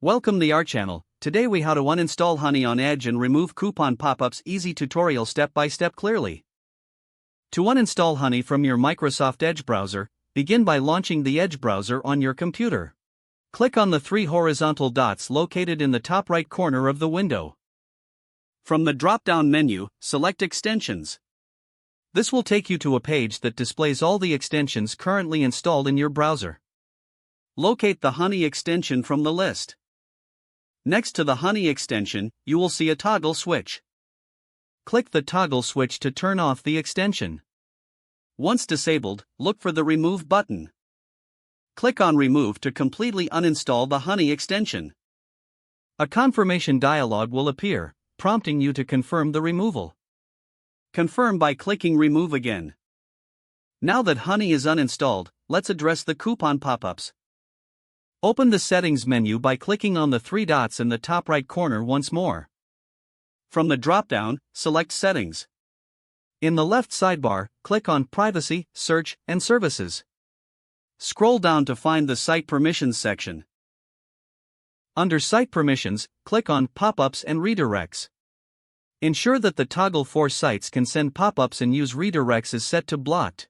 Welcome to our channel. Today we how to uninstall Honey on Edge and remove coupon pop-ups. Easy tutorial step by step clearly. To uninstall Honey from your Microsoft Edge browser, begin by launching the Edge browser on your computer. Click on the three horizontal dots located in the top right corner of the window. From the drop-down menu, select Extensions. This will take you to a page that displays all the extensions currently installed in your browser. Locate the Honey extension from the list. Next to the Honey extension, you will see a toggle switch. Click the toggle switch to turn off the extension. Once disabled, look for the Remove button. Click on Remove to completely uninstall the Honey extension. A confirmation dialog will appear, prompting you to confirm the removal. Confirm by clicking Remove again. Now that Honey is uninstalled, let's address the coupon pop-ups. Open the Settings menu by clicking on the three dots in the top right corner once more. From the drop-down, select Settings. In the left sidebar, click on Privacy, Search, and Services. Scroll down to find the Site Permissions section. Under Site Permissions, click on Pop-ups and Redirects. Ensure that the toggle for sites can send pop-ups and use redirects is set to Blocked.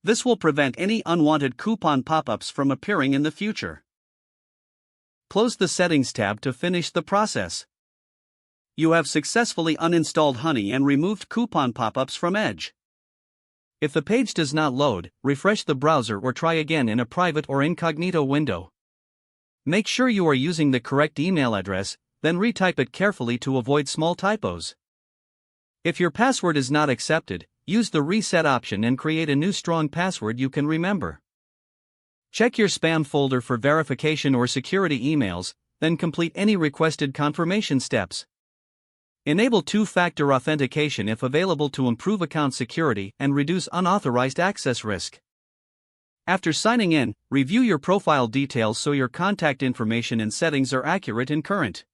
This will prevent any unwanted coupon pop-ups from appearing in the future. Close the Settings tab to finish the process. You have successfully uninstalled Honey and removed coupon pop-ups from Edge. If the page does not load, refresh the browser or try again in a private or incognito window. Make sure you are using the correct email address, then retype it carefully to avoid small typos. If your password is not accepted, use the Reset option and create a new strong password you can remember. Check your spam folder for verification or security emails, then complete any requested confirmation steps. Enable two-factor authentication if available to improve account security and reduce unauthorized access risk. After signing in, review your profile details so your contact information and settings are accurate and current.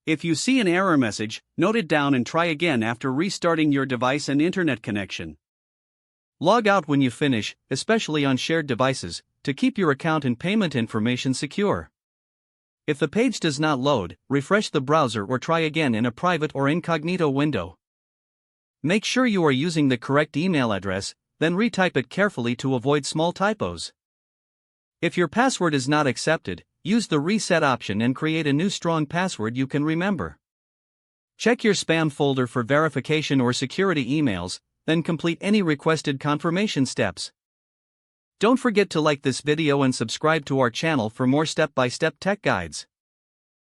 If you see an error message, note it down and try again after restarting your device and internet connection. Log out when you finish, especially on shared devices, to keep your account and payment information secure. If the page does not load, refresh the browser or try again in a private or incognito window. Make sure you are using the correct email address, then retype it carefully to avoid small typos. If your password is not accepted, use the Reset option and create a new strong password you can remember. Check your spam folder for verification or security emails, then complete any requested confirmation steps. Don't forget to like this video and subscribe to our channel for more step-by-step tech guides.